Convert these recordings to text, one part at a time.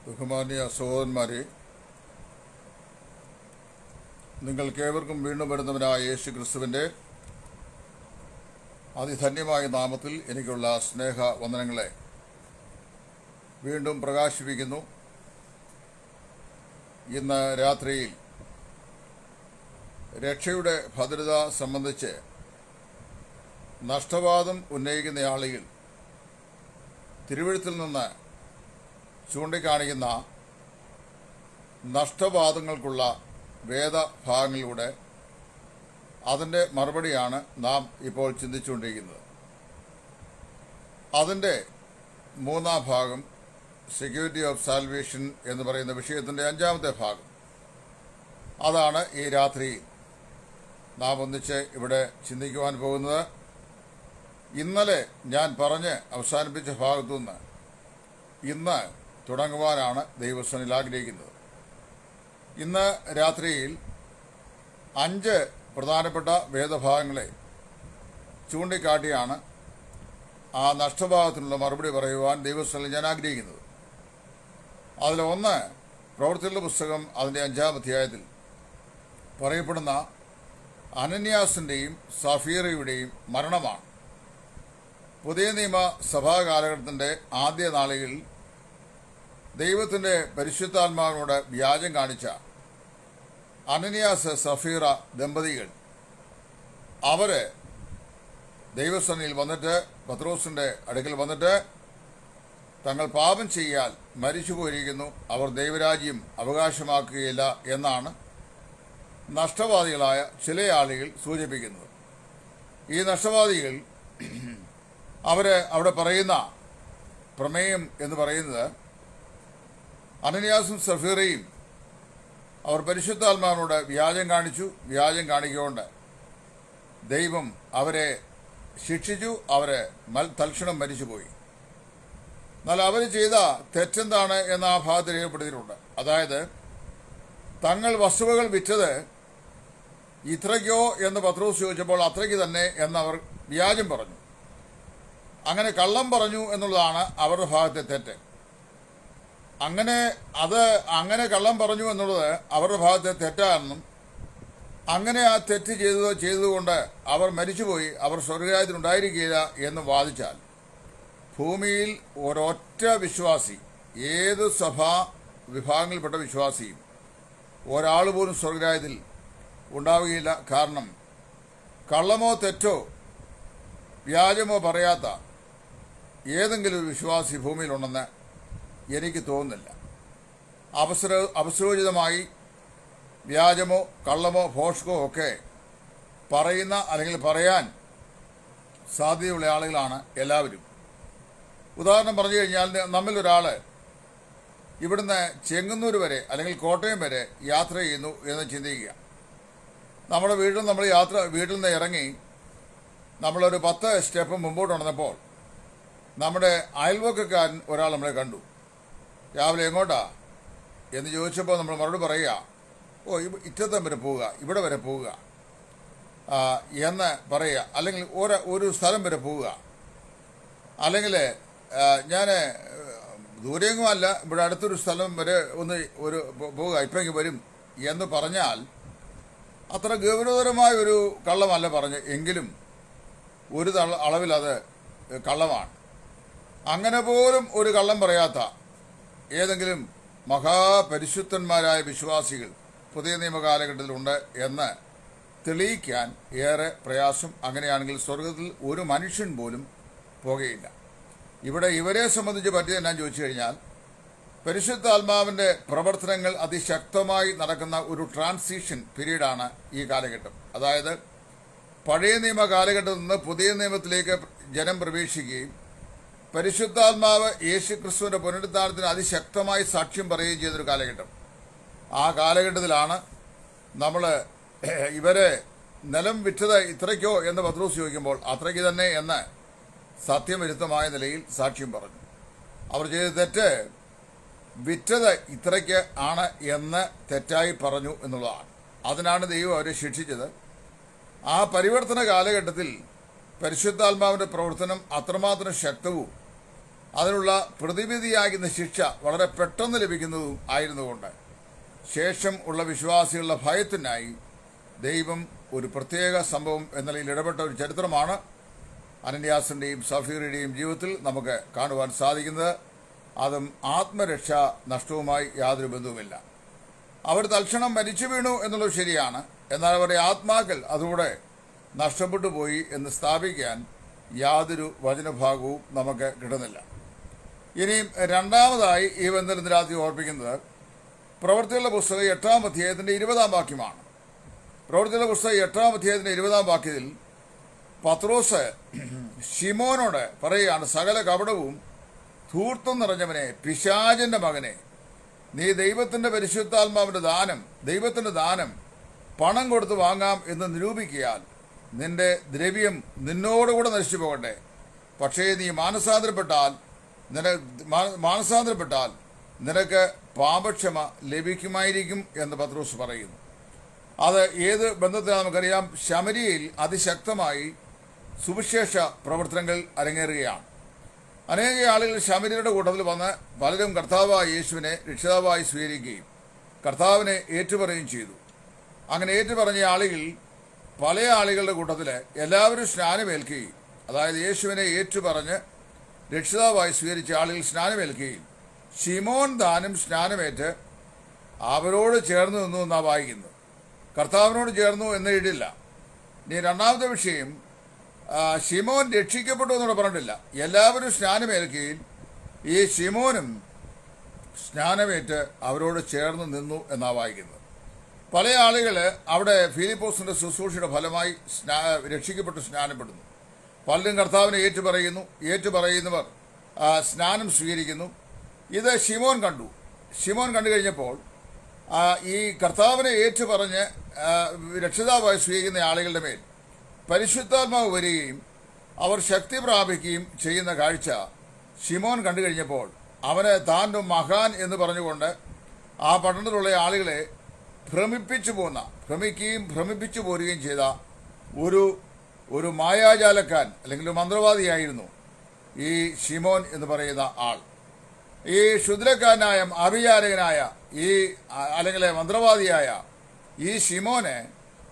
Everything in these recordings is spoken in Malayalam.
ബഹുമാന്യ സഹോദരന്മാരെ, നിങ്ങൾക്കേവർക്കും വീണ്ടും വരുന്നവനായ യേശു ക്രിസ്തുവിൻ്റെ അതിധന്യമായ നാമത്തിൽ എനിക്കുള്ള സ്നേഹ വന്ദനങ്ങളെ വീണ്ടും പ്രകാശിപ്പിക്കുന്നു. ഇന്ന് രാത്രിയിൽ രക്ഷയുടെ ഭദ്രത സംബന്ധിച്ച് നഷ്ടവാദം ഉന്നയിക്കുന്ന ആളുകൾ തിരുവെഴുത്തിൽ നിന്ന് ചൂണ്ടിക്കാണിക്കുന്ന നഷ്ടവാദങ്ങൾക്കുള്ള വേദഭാഗങ്ങളിലൂടെ അതിൻ്റെ മറുപടിയാണ് നാം ഇപ്പോൾ ചിന്തിച്ചുകൊണ്ടിരിക്കുന്നത്. അതിൻ്റെ മൂന്നാം ഭാഗം സെക്യൂരിറ്റി ഓഫ് സാൽവേഷൻ എന്ന് പറയുന്ന വിഷയത്തിൻ്റെ 5-ാമത്തെ ഭാഗം. അതാണ് ഈ രാത്രി നാം ഒന്നിച്ച് ഇവിടെ ചിന്തിക്കുവാൻ പോകുന്നത്. ഇന്നലെ ഞാൻ പറഞ്ഞ് അവസാനിപ്പിച്ച ഭാഗത്തുനിന്ന് ഇന്ന് തുടങ്ങുവാനാണ് ദൈവസന്നിധിയിൽ ആഗ്രഹിക്കുന്നത്. ഇന്ന് രാത്രിയിൽ 5 പ്രധാനപ്പെട്ട വേദഭാഗങ്ങളെ ചൂണ്ടിക്കാട്ടിയാണ് ആ നഷ്ടഭാഗത്തിനുള്ള മറുപടി പറയുവാൻ ദൈവസന്നിധിയിൽ ഞാൻ ആഗ്രഹിക്കുന്നത്. അതിലൊന്ന് പ്രവൃത്തികളുടെ പുസ്തകം അതിൻ്റെ 5-ാം അധ്യായത്തിൽ പറയപ്പെടുന്ന അനന്യാസിൻ്റെയും സഫീറയുടെയും മരണമാണ്. പുതിയ നിയമ സഭാ കാലഘട്ടത്തിൻ്റെ ആദ്യ നാളുകളിൽ ദൈവത്തിൻ്റെ പരിശുദ്ധാത്മാവിനോട് വ്യാജം കാണിച്ച അനന്യാസ് സഫീറ ദമ്പതികൾ അവർ ദൈവസന്നിധിയിൽ വന്നിട്ട് പത്രോസിൻ്റെ അടുക്കൽ വന്നിട്ട് തങ്ങൾ പാപം ചെയ്യാൽ മരിച്ചു പോയിരിക്കുന്നു, അവർ ദൈവരാജ്യം അവകാശമാക്കുകയില്ല എന്നാണ് നഷ്ടവാദികളായ ചില ആളുകൾ സൂചിപ്പിക്കുന്നത്. ഈ നഷ്ടവാദികൾ അവിടെ പറയുന്ന പ്രമേയം എന്ന് പറയുന്നത് അനന്യാസും സഫീറയും അവർ പരിശുദ്ധാത്മാവിനോട് വ്യാജം കാണിക്കൊണ്ട് ദൈവം അവരെ ശിക്ഷിച്ചു, അവരെ തൽക്ഷണം മരിച്ചുപോയി. എന്നാൽ അവർ ചെയ്ത തെറ്റെന്താണ് എന്ന് ആ ഭാഗത്ത് രേഖപ്പെടുത്തിയിട്ടുണ്ട്. അതായത് തങ്ങൾ വസ്തുവകൾ വിറ്റത് ഇത്രയ്ക്കോ എന്ന് പത്രോസ് ചോദിച്ചപ്പോൾ അത്രയ്ക്ക് തന്നെ എന്നവർ വ്യാജം പറഞ്ഞു. അങ്ങനെ കള്ളം പറഞ്ഞു എന്നുള്ളതാണ് അവരുടെ ഭാഗത്തെ തെറ്റ്. അങ്ങനെ കള്ളം പറഞ്ഞു എന്നുള്ളത് അവരുടെ ഭാഗത്തെ തെറ്റാണെന്നും അങ്ങനെ ആ തെറ്റ് ചെയ്തതുകൊണ്ട് അവർ മരിച്ചുപോയി, അവർ സ്വർഗരാജ്യത്തിലുണ്ടായിരിക്കുകയില്ല എന്ന് വാദിച്ചാൽ ഭൂമിയിൽ ഒരൊറ്റ വിശ്വാസി, ഏത് സഭാ വിഭാഗങ്ങളിൽപ്പെട്ട വിശ്വാസിയും ഒരാൾ പോലും സ്വർഗരാജ്യത്തിൽ ഉണ്ടാവുകയില്ല. കാരണം കള്ളമോ തെറ്റോ വ്യാജമോ പറയാത്ത ഏതെങ്കിലും ഒരു വിശ്വാസി ഭൂമിയിലുണ്ടെന്ന് എനിക്ക് തോന്നുന്നില്ല. അവസരോചിതമായി വ്യാജമോ കള്ളമോ ഭോഷ്കോ ഒക്കെ പറയുന്ന അല്ലെങ്കിൽ പറയാൻ സാധ്യതയുള്ള ആളുകളാണ് എല്ലാവരും. ഉദാഹരണം പറഞ്ഞു കഴിഞ്ഞാൽ, നമ്മിൽ ഒരാൾ ഇവിടുന്ന് ചെങ്ങന്നൂർ വരെ അല്ലെങ്കിൽ കോട്ടയം വരെ യാത്ര ചെയ്യുന്നു എന്ന് ചിന്തിക്കുക. നമ്മുടെ വീട്ടിൽ നിന്ന് ഇറങ്ങി നമ്മളൊരു 10 സ്റ്റെപ്പ് മുമ്പോട്ട് നടന്നപ്പോൾ നമ്മുടെ അയൽവക്കക്കാരൻ ഒരാൾ നമ്മളെ കണ്ടു. രാവിലെ എങ്ങോട്ടാ എന്ന് ചോദിച്ചപ്പോൾ നമ്മൾ മറുപടി പറയുക, ഇറ്റത്തം വരെ പോവുക, ഇവിടെ വരെ പോവുക എന്ന് പറയുക, അല്ലെങ്കിൽ ഒരു സ്ഥലം വരെ പോവുക, അല്ലെങ്കിൽ ഞാൻ ദൂരെയെങ്ങും അല്ല, ഇവിടെ അടുത്തൊരു സ്ഥലം വരെ പോവുക, ഇപ്പോഴേക്ക് വരും എന്ന് പറഞ്ഞാൽ അത്ര ഗൗരവതരമായ ഒരു കള്ളമല്ല പറഞ്ഞ്, എങ്കിലും ഒരു അളവിൽ അത് കള്ളമാണ്. അങ്ങനെ പോലും ഒരു കള്ളം പറയാത്ത ഏതെങ്കിലും മഹാപരിശുദ്ധന്മാരായ വിശ്വാസികൾ പുതിയ നിയമ കാലഘട്ടത്തിലുണ്ട് എന്ന് തെളിയിക്കാൻ ഏറെ പ്രയാസം. അങ്ങനെയാണെങ്കിൽ സ്വർഗത്തിൽ ഒരു മനുഷ്യൻ പോലും പോകുകയില്ല. ഇവിടെ ഇവരെ സംബന്ധിച്ച് പറ്റിയത് ഞാൻ ചോദിച്ചു കഴിഞ്ഞാൽ, പരിശുദ്ധാത്മാവിൻ്റെ പ്രവർത്തനങ്ങൾ അതിശക്തമായി നടക്കുന്ന ഒരു ട്രാൻസിഷൻ പീരീഡാണ് ഈ കാലഘട്ടം. അതായത് പഴയ നിയമ കാലഘട്ടത്തിൽ നിന്ന് പുതിയ നിയമത്തിലേക്ക് ജനം പ്രവേശിക്കുകയും പരിശുദ്ധാത്മാവ് യേശു ക്രിസ്തുവിന്റെ പുനരുദ്ധാനത്തിന് അതിശക്തമായി സാക്ഷ്യം പറയുകയും ചെയ്തൊരു കാലഘട്ടം. ആ കാലഘട്ടത്തിലാണ് നമ്മൾ ഇവരെ നിലം വിറ്റത് ഇത്രയ്ക്കോ എന്ന് പത്രോസ് ചോദിക്കുമ്പോൾ അത്രയ്ക്ക് തന്നെ എന്ന് സത്യവിരുദ്ധമായ നിലയിൽ സാക്ഷ്യം പറഞ്ഞു. അവർ ചെയ്ത തെറ്റ് വിറ്റത് ഇത്രയ്ക്ക് ആണ് എന്ന് തെറ്റായി പറഞ്ഞു എന്നുള്ളതാണ്. അതിനാണ് ദൈവം അവരെ ശിക്ഷിച്ചത്. ആ പരിവർത്തന കാലഘട്ടത്തിൽ പരിശുദ്ധാത്മാവിന്റെ പ്രവർത്തനം അത്രമാത്രം ശക്തവും അതിനുള്ള പ്രതിവിധിയാകുന്ന ശിക്ഷ വളരെ പെട്ടെന്ന് ലഭിക്കുന്നതും ആയിരുന്നുകൊണ്ട് ശേഷം ഉള്ള വിശ്വാസികളുടെ ഭയത്തിനായി ദൈവം ഒരു പ്രത്യേക സംഭവം എന്ന നിലയിൽ ഇടപെട്ട ഒരു ചരിത്രമാണ് അനന്യാസിന്റെയും സഫീറിന്റെയും ജീവിതത്തിൽ നമുക്ക് കാണുവാൻ സാധിക്കുന്നത്. അതും ആത്മരക്ഷാ നഷ്ടവുമായി യാതൊരു ബന്ധവുമില്ല. അവർ തൽക്ഷണം മരിച്ചു വീണു എന്നുള്ളത് ശരിയാണ്. എന്നാൽ അവരുടെ ആത്മാക്കൾ അതുകൂടെ നഷ്ടപ്പെട്ടു പോയി എന്ന് സ്ഥാപിക്കാൻ യാതൊരു വചനഭാഗവും നമുക്ക് കിട്ടുന്നില്ല. ഇനിയും രണ്ടാമതായി ഈ ബന്ധത്തിൽ രാത്രി ഓർപ്പിക്കുന്നത് പ്രവൃത്തികളുടെ പുസ്തകം 8-ാം അധ്യായത്തിന്റെ 20-ാം വാക്യമാണ്. പ്രവൃത്തികളുടെ പുസ്തകം 8-ാം അധ്യായത്തിന്റെ 20-ാം വാക്യത്തിൽ പത്രോസ് ശിമോനോട് പറയുകയാണ്, സകല കപടവും ധൂർത്തും നിറഞ്ഞവനെ, പിശാചിന്റെ മകനെ, നീ ദൈവത്തിന്റെ ദാനം പണം കൊടുത്ത് വാങ്ങാം എന്ന് നിരൂപിക്കിയാൽ നിന്റെ ദ്രവ്യം നിന്നോടുകൂടെ നശിച്ചു പോകട്ടെ. പക്ഷേ നീ മാനസാന്തരപ്പെട്ടാൽ നിനക്ക് പാപക്ഷമ ലഭിക്കുമായിരിക്കും എന്ന് പത്രോസ് പറയുന്നു. അത് ഏത് ബന്ധത്തിൽ നമുക്കറിയാം. ശമരിയയിൽ അതിശക്തമായി സുവിശേഷ പ്രവർത്തനങ്ങൾ അരങ്ങേറുകയാണ്. അനേക ആളുകൾ ശമരിയുടെ കൂട്ടത്തിൽ വന്ന് പലരും കർത്താവായ യേശുവിനെ രക്ഷിതാവായി സ്വീകരിക്കുകയും കർത്താവിനെ ഏറ്റുപറയുകയും ചെയ്തു. അങ്ങനെ ഏറ്റുപറഞ്ഞ ആളുകൾ പല ആളുകളുടെ കൂട്ടത്തിൽ എല്ലാവരും സ്നാനമേൽക്കുകയും, അതായത് യേശുവിനെ ഏറ്റുപറഞ്ഞ് രക്ഷിതാവായി സ്വീകരിച്ച ആളുകൾ സ്നാനമേൽക്കുകയും ശിമോൻ താനും സ്നാനമേറ്റ് അവരോട് ചേർന്ന് നിന്നു എന്നാണ് വായിക്കുന്നത്. കർത്താവിനോട് ചേർന്നു എന്ന് എഴുതില്ല. ഇനി രണ്ടാമത്തെ വിഷയം, ശിമോൻ രക്ഷിക്കപ്പെട്ടു എന്നോട് പറഞ്ഞിട്ടില്ല. എല്ലാവരും സ്നാനമേൽക്കുകയും ഈ ശിമോനും സ്നാനമേറ്റ് അവരോട് ചേർന്ന് നിന്നു എന്നാണ് വായിക്കുന്നത്. പല ആളുകൾ അവിടെ ഫിലിപ്പോസിന്റെ ശുശ്രൂഷയുടെ ഫലമായി രക്ഷിക്കപ്പെട്ട് സ്നാനപ്പെടുന്നു. പലരും കർത്താവിനെ ഏറ്റുപറയുന്നവർ സ്നാനം സ്വീകരിക്കുന്നു. ഇത് ശിമോൻ കണ്ടു. ശിമോൻ കണ്ടു കഴിഞ്ഞപ്പോൾ ഈ കർത്താവിനെ ഏറ്റുപറഞ്ഞ് രക്ഷിതാവായി സ്വീകരിക്കുന്ന ആളുകളുടെ മേൽ പരിശുദ്ധാത്മാവ് വരികയും അവർ ശക്തി പ്രാപിക്കുകയും ചെയ്യുന്ന കാഴ്ച ശിമോൻ കണ്ടു കഴിഞ്ഞപ്പോൾ അവന് താൻ മഹാൻ എന്ന് പറഞ്ഞുകൊണ്ട് ആ പട്ടണത്തിലുള്ള ആളുകളെ ഭ്രമിപ്പിച്ചു പോരുകയും ചെയ്ത ഒരു മായാജാലക്കാരൻ അല്ലെങ്കിൽ ഒരു മന്ത്രവാദിയായിരുന്നു ഈ ശിമോൻ എന്ന് പറയുന്ന ആൾ. ഈ ക്ഷുദ്രക്കാരനായ അഭിചാരകനായ അല്ലെങ്കിൽ മന്ത്രവാദിയായ ഈ ശിമോനെ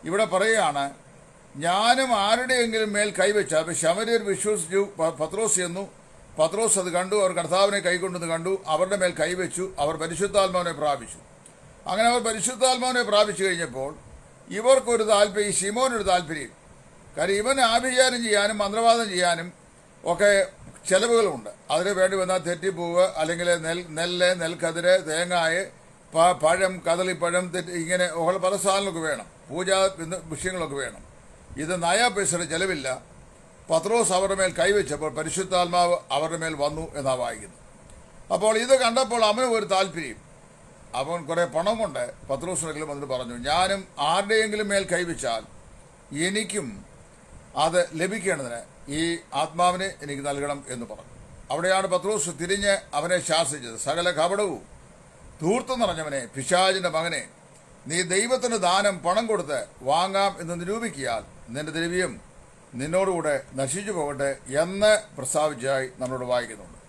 ഇവിടെ പറയുകയാണ്, ഞാനും ആരുടെയെങ്കിലും മേൽ കൈവച്ച. അപ്പൊ ശമര്യർ വിശ്വസിച്ചു. പത്രോസ് ചെന്നു. പത്രോസ് അത് കണ്ടു. അവർ കർത്താവിനെ കൈകൊണ്ടെന്ന് കണ്ടു. അവരുടെ മേൽ കൈവച്ചു. അവർ പരിശുദ്ധാത്മാവിനെ പ്രാപിച്ചു. അങ്ങനെ അവർ പരിശുദ്ധാത്മാവിനെ പ്രാപിച്ചു കഴിഞ്ഞപ്പോൾ ഇവർക്കൊരു താല്പര്യം, ഈ ശിമോനൊരു താല്പര്യം. കാര്യം ഇവൻ ആഭിചാരം ചെയ്യാനും മന്ത്രവാദം ചെയ്യാനും ഒക്കെ ചെലവുകളുണ്ട്. അതിന് വേണ്ടി വന്നാൽ തെറ്റിപ്പൂവ്, അല്ലെങ്കിൽ നെൽക്കതിര്, തേങ്ങായ്, പഴം, കദളിപ്പഴം, ഇങ്ങനെ പല സാധനങ്ങളൊക്കെ വേണം. പൂജാ വിഷയങ്ങളൊക്കെ വേണം. ഇത് പൈസയുടെ ചെലവില്ല. പത്രോസ് അവരുടെ മേൽ കൈവച്ചപ്പോൾ പരിശുദ്ധാത്മാവ് അവരുടെ മേൽ വന്നു എന്നാണ് വായിക്കുന്നത്. അപ്പോൾ ഇത് കണ്ടപ്പോൾ അവന് ഒരു താല്പര്യം. അവൻ കുറെ പണം കൊണ്ട് പത്രോസിനെങ്കിലും വന്നിട്ട് പറഞ്ഞു, ഞാനും ആരുടെയെങ്കിലും മേൽ കൈവച്ചാൽ എനിക്കും അത് ലഭിക്കേണ്ടതിന് ഈ ആത്മാവിനെ എനിക്ക് നൽകണം എന്ന് പറഞ്ഞു. അവിടെയാണ് പത്രോസ് തിരിഞ്ഞ് അവനെ ശാസിച്ചത്. സകല കപടവും ധൂർത്ത് നിറഞ്ഞവനെ, പിശാചിന്റെ മകനെ, നീ ദൈവത്തിന് ദാനം പണം കൊടുത്ത് വാങ്ങാം എന്ന് നിരൂപിക്കിയാൽ നിന്റെ ദ്രവ്യം നിന്നോടുകൂടെ നശിച്ചു പോകട്ടെ എന്ന് പ്രസ്താവിച്ചായി നമ്മളോട് വായിക്കുന്നുണ്ട്.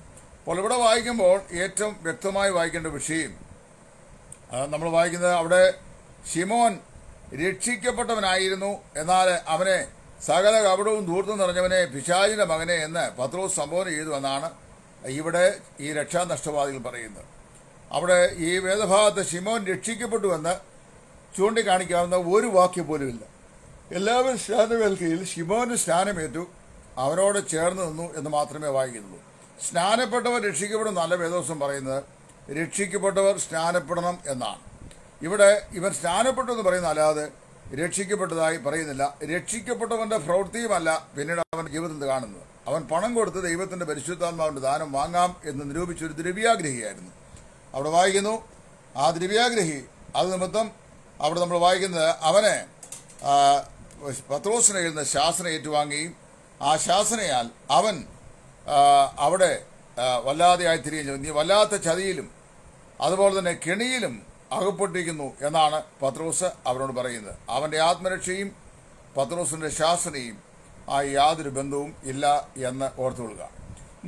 അപ്പോൾ ഇവിടെ വായിക്കുമ്പോൾ ഏറ്റവും വ്യക്തമായി വായിക്കേണ്ട വിഷയം നമ്മൾ വായിക്കുന്നത്, അവിടെ ശിമോൻ രക്ഷിക്കപ്പെട്ടവനായിരുന്നു, എന്നാൽ അവനെ സകല കപടവും ധൂർത്തും നിറഞ്ഞവനെ, പിശാചിന്റെ മകനെ എന്ന് പത്രോസ് സംബോധന ചെയ്തു എന്നാണ് ഇവിടെ ഈ രക്ഷാനഷ്ടവാദികൾ പറയുന്നത്. അവിടെ ഈ വേദഭാഗത്ത് ശിമോൻ രക്ഷിക്കപ്പെട്ടുവെന്ന് ചൂണ്ടിക്കാണിക്കാവുന്ന ഒരു വാക്യം പോലുമില്ല. എല്ലാവരും സ്നാനമേൽക്കയിൽ ശിമോന് സ്നാനമേറ്റു, അവനോട് ചേർന്ന് നിന്നു എന്ന് മാത്രമേ വായിക്കുന്നുള്ളൂ. സ്നാനപ്പെട്ടവർ രക്ഷിക്കപ്പെടും നല്ല വേദോസം പറയുന്നത് രക്ഷിക്കപ്പെട്ടവർ സ്നാനപ്പെടണം എന്നാണ്. ഇവിടെ ഇവൻ സ്നാനപ്പെട്ടു എന്ന് പറയുന്ന അല്ലാതെ രക്ഷിക്കപ്പെട്ടതായി പറയുന്നില്ല. രക്ഷിക്കപ്പെട്ടവന്റെ പ്രവൃത്തിയുമല്ല പിന്നീട് അവന്റെ ജീവിതത്തിൽ കാണുന്നത്. അവൻ പണം കൊടുത്ത് ദൈവത്തിന്റെ പരിശുദ്ധാത്മാവിന്റെ ദാനം വാങ്ങാം എന്ന് നിരൂപിച്ചൊരു ദ്രവ്യാഗ്രഹിയായിരുന്നു. അവിടെ വായിക്കുന്നു, ആ ദ്രവ്യാഗ്രഹി അത് നിമിത്തം അവിടെ നമ്മൾ വായിക്കുന്നത് അവനെ പത്രോസിനെ എഴുതുന്ന ശാസന ഏറ്റുവാങ്ങുകയും ആ ശാസനയാൽ അവൻ അവിടെ വല്ലാതെ ആയിത്തീരുകയും, നീ വല്ലാത്ത ചതിയിലും അതുപോലെ തന്നെ കെണിയിലും അകപ്പെട്ടിരിക്കുന്നു എന്നാണ് പത്രോസ് അവരോട് പറയുന്നത്. അവന്റെ ആത്മരക്ഷയും പത്രോസിന്റെ ശാസനയും ആ യാതൊരു ബന്ധവും ഇല്ല എന്ന് ഓർത്തുകൊള്ളുക.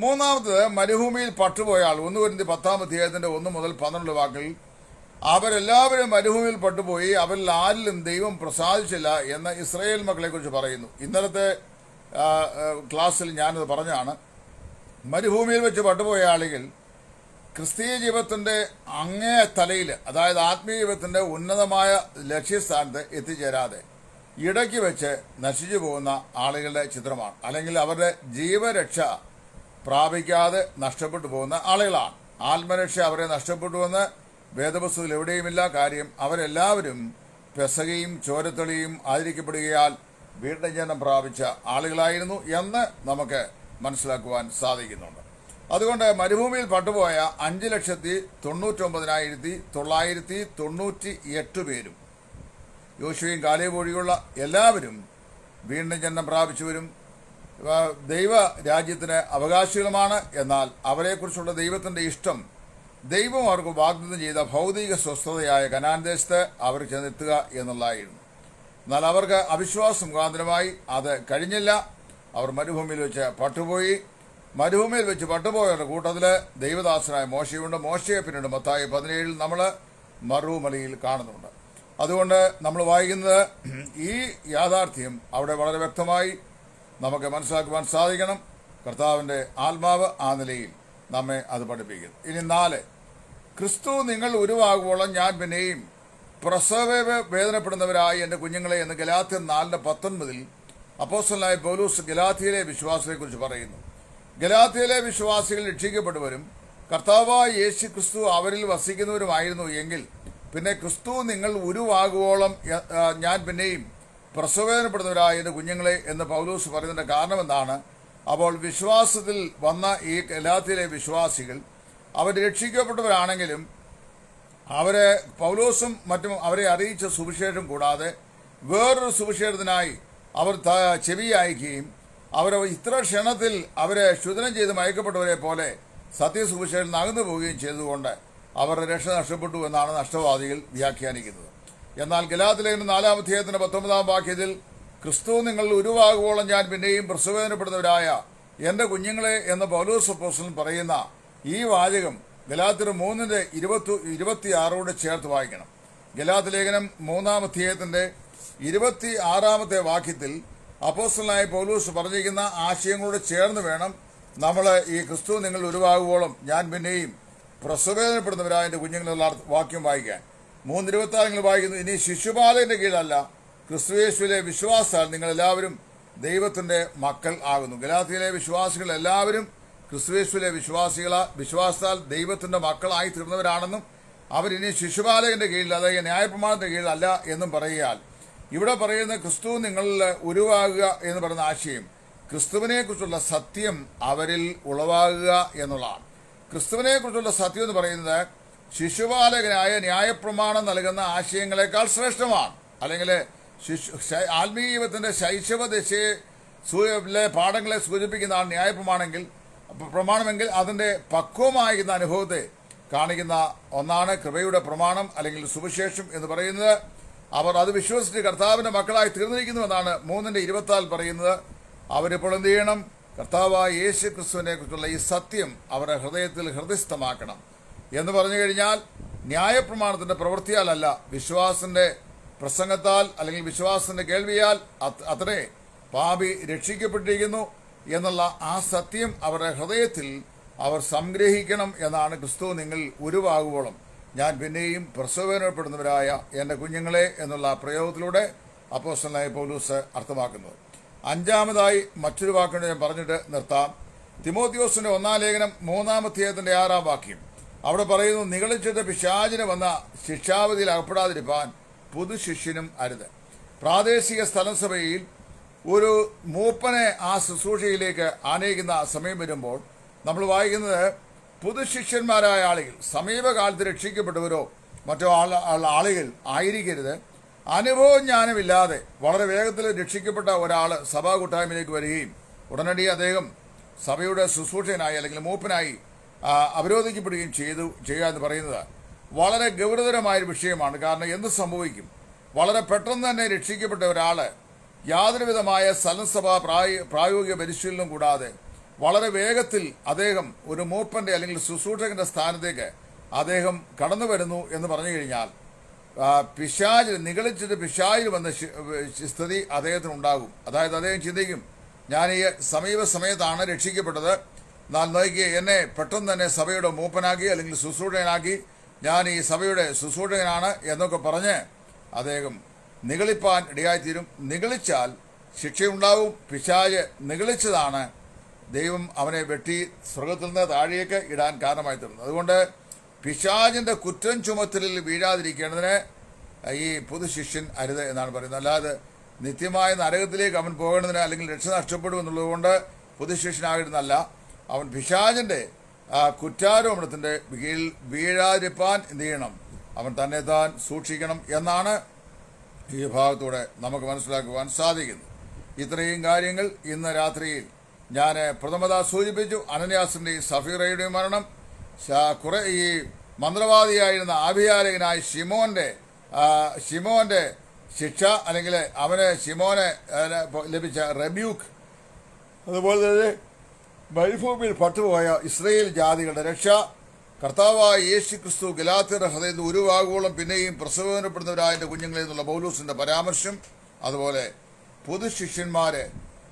മൂന്നാമത്തത് മരുഭൂമിയിൽ പട്ടുപോയ ആൾ. 1 കൊരിന്ത്യർ 10-ാം 1 മുതൽ 12 വാക്കുകളിൽ അവരെല്ലാവരും മരുഭൂമിയിൽ പട്ടുപോയി, അവരിൽ ആരിലും ദൈവം പ്രസാദിച്ചില്ല എന്ന് ഇസ്രായേൽ മക്കളെ കുറിച്ച് പറയുന്നു. ഇന്നലത്തെ ക്ലാസ്സിൽ ഞാനത് പറഞ്ഞാണ്. മരുഭൂമിയിൽ വെച്ച് പട്ടുപോയ ആളുകൾ ക്രിസ്തീയ ജീവിതത്തിന്റെ അങ്ങേ തലയിൽ, അതായത് ആത്മീയ ജീവിതത്തിന്റെ ഉന്നതമായ ലക്ഷ്യസ്ഥാനത്ത് എത്തിച്ചേരാതെ ഇടയ്ക്ക് വെച്ച് നശിച്ചു പോകുന്ന ആളുകളുടെ ചിത്രമാണ്. അല്ലെങ്കിൽ അവരുടെ ജീവരക്ഷ പ്രാപിക്കാതെ നഷ്ടപ്പെട്ടു പോകുന്ന ആളുകളാണ്. ആത്മരക്ഷ അവരെ നഷ്ടപ്പെട്ടുവെന്ന് വേദപുസ്തകത്തിൽ എവിടെയുമില്ല. കാര്യം അവരെല്ലാവരും പെസകയും ചോരത്തെളിയും ആചരിക്കപ്പെടുകയാൽ വീണ്ടുജനം പ്രാപിച്ച ആളുകളായിരുന്നു എന്ന് നമുക്ക് മനസ്സിലാക്കുവാൻ സാധിക്കുന്നുണ്ട്. അതുകൊണ്ട് മരുഭൂമിയിൽ പട്ടുപോയ 5,99,998 പേരും യോശുവയും കാലേബും ഒഴികെയുള്ള എല്ലാവരും വീണ്ടും ജന്മം പ്രാപിച്ചവരും ദൈവ രാജ്യത്തിന് അവകാശികളുമാണ്. എന്നാൽ അവരെക്കുറിച്ചുള്ള ദൈവത്തിന്റെ ഇഷ്ടം, ദൈവം അവർക്ക് വാഗ്ദത്തം ചെയ്ത ഭൗതിക സ്വസ്ഥതയായ കനാൻ ദേശത്ത് അവർ ചെന്നെത്തുക എന്നുള്ളതായിരുന്നു. എന്നാൽ അവർക്ക് അവിശ്വാസം മുഖാന്തരമായി അത് കഴിഞ്ഞില്ല. അവർ മരുഭൂമിയിൽ വെച്ച് പട്ടുപോയി. മരുഭൂമിയിൽ വെച്ച് പട്ടുപോയവരുടെ കൂട്ടത്തിൽ ദൈവദാസനായ മോശയുണ്ട്. മോശയെ പിന്നീട് മത്തായി 17 നമ്മൾ മറുമലയിൽ കാണുന്നുണ്ട്. അതുകൊണ്ട് നമ്മൾ വായിക്കുന്നത് ഈ യാഥാർത്ഥ്യം അവിടെ വളരെ വ്യക്തമായി നമുക്ക് മനസ്സിലാക്കുവാൻ സാധിക്കണം. കർത്താവിന്റെ ആത്മാവ് ആ നിലയിൽ നമ്മെ അത് പഠിപ്പിക്കുന്നു. ഇനി 4, ക്രിസ്തു നിങ്ങൾ ഉരുവാകുവോളം ഞാൻ പിന്നെയും പ്രസവ വേദനപ്പെടുന്നവരായി എന്റെ കുഞ്ഞുങ്ങളെ എന്ന് ഗലാത്യർ 4:19 അപ്പോസ്തലനായ പൗലോസ് ഗലാത്യയിലെ വിശ്വാസികളെ കുറിച്ച് പറയുന്നു. ഗലാത്യയിലെ വിശ്വാസികൾ രക്ഷിക്കപ്പെട്ടവരും കർത്താവായ യേശു ക്രിസ്തു അവരിൽ വസിക്കുന്നവരുമായിരുന്നു എങ്കിൽ പിന്നെ ക്രിസ്തു നിങ്ങൾ ഉരുവാകുവോളം ഞാൻ പിന്നെയും പ്രസവവേദനപ്പെടുന്നവരായ എന്റെ കുഞ്ഞുങ്ങളെ എന്ന് പൗലോസ് പറയുന്നതിന്റെ കാരണം എന്താണ്? അപ്പോൾ വിശ്വാസത്തിൽ വന്ന ഈ ഗലാത്യയിലെ വിശ്വാസികൾ അവർ രക്ഷിക്കപ്പെട്ടവരാണെങ്കിലും അവരെ പൗലോസും മറ്റും അവരെ അറിയിച്ച സുവിശേഷം കൂടാതെ വേറൊരു സുവിശേഷത്തിനായി അവർ ചെവി അയക്കുകയും അവർ ഇത്ര ക്ഷണത്തിൽ അവരെ ശുദ്ധനം ചെയ്ത് മയക്കപ്പെട്ടവരെ പോലെ സത്യസുവിശേഷം അകന്നു പോവുകയും ചെയ്തുകൊണ്ട് അവരുടെ രക്ഷ നഷ്ടപ്പെട്ടു എന്നാണ് നഷ്ടവാദികൾ വ്യാഖ്യാനിക്കുന്നത്. എന്നാൽ ഗലാത്യലേഖനം 4-ാം വാക്യത്തിൽ ക്രിസ്തു നിങ്ങൾ ഉരുവാകുവോളം ഞാൻ പിന്നെയും പ്രസവവേദനപ്പെടുന്നവരായ എന്റെ കുഞ്ഞുങ്ങളെ എന്ന് പൗലോസ് അപ്പോസ്തലൻ പറയുന്ന ഈ വാചകം ഗലാത്യർ 3:26 ചേർത്ത് വായിക്കണം. ഗലാത്യലേഖനം 3-ാം 26 വാക്യത്തിൽ അപ്പോസ്തലനായ പൗലോസ് പറഞ്ഞിരിക്കുന്ന ആശയങ്ങളോട് ചേർന്ന് വേണം നമ്മൾ ഈ ക്രിസ്തു നിങ്ങൾ ഉരുവാകുവോളം ഞാൻ പിന്നെയും പ്രസവവേദനപ്പെടുന്നവരായ എന്റെ കുഞ്ഞുങ്ങളുള്ള വാക്യം വായിക്കാൻ. 3:26 വായിക്കുന്നു, ഇനി ശിശുപാലകന്റെ കീഴല്ല ക്രിസ്തുയേശുവിലെ വിശ്വാസാൽ നിങ്ങൾ എല്ലാവരും ദൈവത്തിന്റെ മക്കൾ ആകുന്നു. ഗലാത്യയിലെ വിശ്വാസികൾ എല്ലാവരും ക്രിസ്തുയേശുവിലെ വിശ്വാസത്താൽ ദൈവത്തിന്റെ മക്കളായി തീർന്നവരാണെന്നും അവരിനി ശിശുപാലകന്റെ കീഴിൽ, അതായത് ന്യായപ്രമാണത്തിന്റെ കീഴിലല്ല എന്നും പറയുകയാൽ ഇവിടെ പറയുന്ന ക്രിസ്തു നിങ്ങളിൽ ഉരുവാകുക എന്ന് പറയുന്ന ആശയം ക്രിസ്തുവിനെ കുറിച്ചുള്ള സത്യം അവരിൽ ഉളവാകുക എന്നുള്ളതാണ്. ക്രിസ്തുവിനെ കുറിച്ചുള്ള സത്യം എന്ന് പറയുന്നത് ശിശുപാലകനായ ന്യായപ്രമാണം നൽകുന്ന ആശയങ്ങളെക്കാൾ ശ്രേഷ്ഠമാണ്. അല്ലെങ്കിൽ ആത്മീയ ജീവിതത്തിന്റെ ശൈശവ ദശയിലെ പാഠങ്ങളെ സൂചിപ്പിക്കുന്നതാണ് പ്രമാണമെങ്കിൽ അതിന്റെ പക്വമായിരുന്ന അനുഭവത്തെ കാണിക്കുന്ന ഒന്നാണ് കൃപയുടെ പ്രമാണം അല്ലെങ്കിൽ സുവിശേഷം എന്ന് പറയുന്നത്. അവർ അത് വിശ്വസിച്ച് കർത്താവിന്റെ മക്കളായി തീർന്നിരിക്കുന്നുവെന്നാണ് 3:24 പറയുന്നത്. അവരിപ്പോൾ എന്ത് ചെയ്യണം? കർത്താവായ യേശു ക്രിസ്തുവിനെ കുറിച്ചുള്ള ഈ സത്യം അവരുടെ ഹൃദയത്തിൽ ഹൃദയസ്ഥമാക്കണം എന്ന് പറഞ്ഞു കഴിഞ്ഞാൽ ന്യായപ്രമാണത്തിന്റെ പ്രവൃത്തിയാലല്ല, വിശ്വാസത്തിന്റെ പ്രസംഗത്താൽ അല്ലെങ്കിൽ വിശ്വാസത്തിന്റെ കേൾവിയാൽ അത്രേ പാപി രക്ഷിക്കപ്പെട്ടിരിക്കുന്നു എന്നുള്ള ആ സത്യം അവരുടെ ഹൃദയത്തിൽ അവർ സംഗ്രഹിക്കണം എന്നാണ് ക്രിസ്തു നിങ്ങൾ ഉരുവാകുവോളം ഞാൻ പിന്നെയും പ്രസവവേദനപ്പെടുന്നവരായ എന്റെ കുഞ്ഞുങ്ങളെ എന്നുള്ള പ്രയോഗത്തിലൂടെ അപ്പോസ്തലനായ പൗലോസ് അർത്ഥമാക്കുന്നത്. 5-ാമതായി മറ്റൊരു വാക്കുകൊണ്ട് ഞാൻ പറഞ്ഞിട്ട് നിർത്താം. തിമോത്തിയോസിന്റെ 1-ാം ലേഖനം 3-ാം വാക്യം അവിടെ പറയുന്നു, നിഗളിച്ചിട്ട് പിശാചിന് വന്ന ശിക്ഷാവധിയിൽ അകപ്പെടാതിരിക്കാൻ പുതുശിഷ്യനും അരുത്. പ്രാദേശിക സ്ഥലസഭയിൽ ഒരു മൂപ്പനെ ആ ശുശ്രൂഷയിലേക്ക് ആനയിക്കുന്ന സമയം വരുമ്പോൾ നമ്മൾ വായിക്കുന്നത് പുതുശിഷ്യന്മാരായ ആളുകൾ, സമീപകാലത്ത് രക്ഷിക്കപ്പെട്ടവരോ മറ്റോ ആളുകൾ ആയിരിക്കരുത്. അനുഭവജ്ഞാനമില്ലാതെ വളരെ വേഗത്തിൽ രക്ഷിക്കപ്പെട്ട ഒരാൾ സഭാ കൂട്ടായ്മയിലേക്ക് വരികയും ഉടനടി അദ്ദേഹം സഭയുടെ ശുശ്രൂഷകനായി അല്ലെങ്കിൽ മൂപ്പനായി അവരോധിക്കപ്പെടുകയും ചെയ്യുക എന്ന് പറയുന്നത് വളരെ ഗൗരവതരമായൊരു വിഷയമാണ്. കാരണം എന്ത് സംഭവിക്കും? വളരെ പെട്ടെന്ന് തന്നെ രക്ഷിക്കപ്പെട്ട ഒരാള് യാതൊരുവിധമായ സലസഭ പ്രായോഗിക പരിശീലനം കൂടാതെ വളരെ വേഗത്തിൽ അദ്ദേഹം ഒരു മൂപ്പന്റെ അല്ലെങ്കിൽ ശുശ്രൂഷകന്റെ സ്ഥാനത്തേക്ക് അദ്ദേഹം കടന്നു വരുന്നു എന്ന് പറഞ്ഞു കഴിഞ്ഞാൽ പിശാചിൽ നിഗളിച്ചിട്ട് പിശാചിൽ വന്ന സ്ഥിതി അദ്ദേഹത്തിന് ഉണ്ടാകും. അതായത് അദ്ദേഹം ചിന്തിക്കും, ഞാൻ ഈ സമയത്താണ് രക്ഷിക്കപ്പെട്ടത്, എന്നാൽ നോക്കിയേ എന്നെ പെട്ടെന്ന് തന്നെ സഭയുടെ മൂപ്പനാക്കി അല്ലെങ്കിൽ ശുശ്രൂഷകനാക്കി, ഞാൻ ഈ സഭയുടെ ശുശ്രൂഷകനാണ് എന്നൊക്കെ പറഞ്ഞ് അദ്ദേഹം നിഗളിപ്പാൻ ഇടയായിത്തീരും. നിഗളിച്ചാൽ ശിക്ഷയുണ്ടാവും. പിശാച് നിഗളിച്ചതാണ് ദൈവം അവനെ വെട്ടി സ്വർഗത്തിൽ നിന്ന് താഴേക്ക് ഇടാൻ കാരണമായി തീർന്നത്. അതുകൊണ്ട് പിശാചിന്റെ കുറ്റം ചുമത്തലിൽ വീഴാതിരിക്കേണ്ടതിന് ഈ പൊതുശിഷ്യൻ അരുത് എന്നാണ് പറയുന്നത്. അല്ലാതെ നിത്യമായ നരകത്തിലേക്ക് അവൻ പോകേണ്ടതിന് അല്ലെങ്കിൽ രക്ഷ നഷ്ടപ്പെടുമെന്നുള്ളത് കൊണ്ട് പൊതുശിഷ്യനായിരുന്നല്ല, അവൻ പിശാചിന്റെ കുറ്റാരോപണത്തിന്റെ കീഴിൽ വീഴാതിരിപ്പാൻ എന്ത് ചെയ്യണം? അവൻ തന്നെ താൻ സൂക്ഷിക്കണം എന്നാണ് ഈ ഭാഗത്തൂടെ നമുക്ക് മനസ്സിലാക്കുവാൻ സാധിക്കുന്നത്. ഇത്രയും കാര്യങ്ങൾ ഇന്ന് രാത്രിയിൽ ഞാൻ പ്രഥമത സൂചിപ്പിച്ചു. അനന്യാസിന്റെയും സഫീറയുടെയും മരണം, ഈ മന്ത്രവാദിയായിരുന്ന ആഭിചാരകനായ ശിമോന്റെ ശിക്ഷ, അല്ലെങ്കിൽ ശിമോനെ ലഭിച്ച റെബ്യൂക്ക്, അതുപോലെ തന്നെ മരുഭൂമിയിൽ പട്ടുപോയ ഇസ്രയേൽ ജാതികളുടെ രക്ഷ, കർത്താവായ യേശു ക്രിസ്തു ഗലാത്യരുടെ ഹൃദയത്തിൽ ഉരുവാകുവോളം പിന്നെയും പ്രസവപ്പെടുന്നവരായ എൻ്റെ കുഞ്ഞുങ്ങളിൽ നിന്നുള്ള പൗലോസിന്റെ പരാമർശം, അതുപോലെ പൊതുശിഷ്യന്മാരെ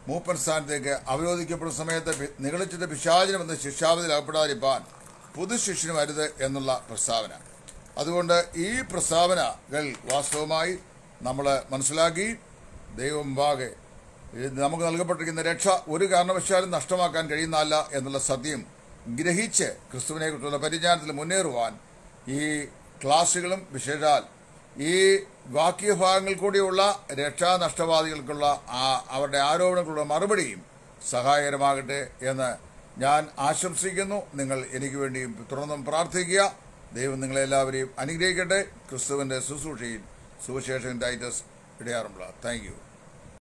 മൂപ്പൻ സ്ഥാനത്തേക്ക് അവരോധിക്കപ്പെടുന്ന സമയത്ത് നിഗളിച്ചിട്ട് പിശാചിനും എന്ന ശിക്ഷാവിധിയിൽ അകപ്പെടാതിരിക്കാൻ പൊതുശിഷ്യനും അരുത് എന്നുള്ള പ്രസ്താവന. അതുകൊണ്ട് ഈ പ്രസ്താവനകൾ വാസ്തവമായി നമ്മൾ മനസ്സിലാക്കി ദൈവം മുമ്പാകെ നമുക്ക് നൽകപ്പെട്ടിരിക്കുന്ന രക്ഷ ഒരു കാരണവശാലും നഷ്ടമാക്കാൻ കഴിയുന്നതല്ല എന്നുള്ള സത്യം ഗ്രഹിച്ച് ക്രിസ്തുവിനെ കുറിച്ചുള്ള പരിജ്ഞാനത്തിൽ മുന്നേറുവാൻ ഈ ക്ലാസുകളും വിശേഷാൽ ഈ വാക്യഭാഗങ്ങൾ കൂടിയുള്ള രക്ഷാനഷ്ടവാദികൾക്കുള്ള അവരുടെ ആരോപണങ്ങളുടെ മറുപടിയും സഹായകരമാകട്ടെ എന്ന് ഞാൻ ആശംസിക്കുന്നു. നിങ്ങൾ എനിക്ക് വേണ്ടിയും തുടർന്നും പ്രാർത്ഥിക്കുക. ദൈവം നിങ്ങളെല്ലാവരെയും അനുഗ്രഹിക്കട്ടെ. ക്രിസ്തുവിന്റെ ശുശ്രൂഷയിൽ സുവിശേഷകൻ ടൈറ്റസ് ഇടയാറുള്ള. Thank you.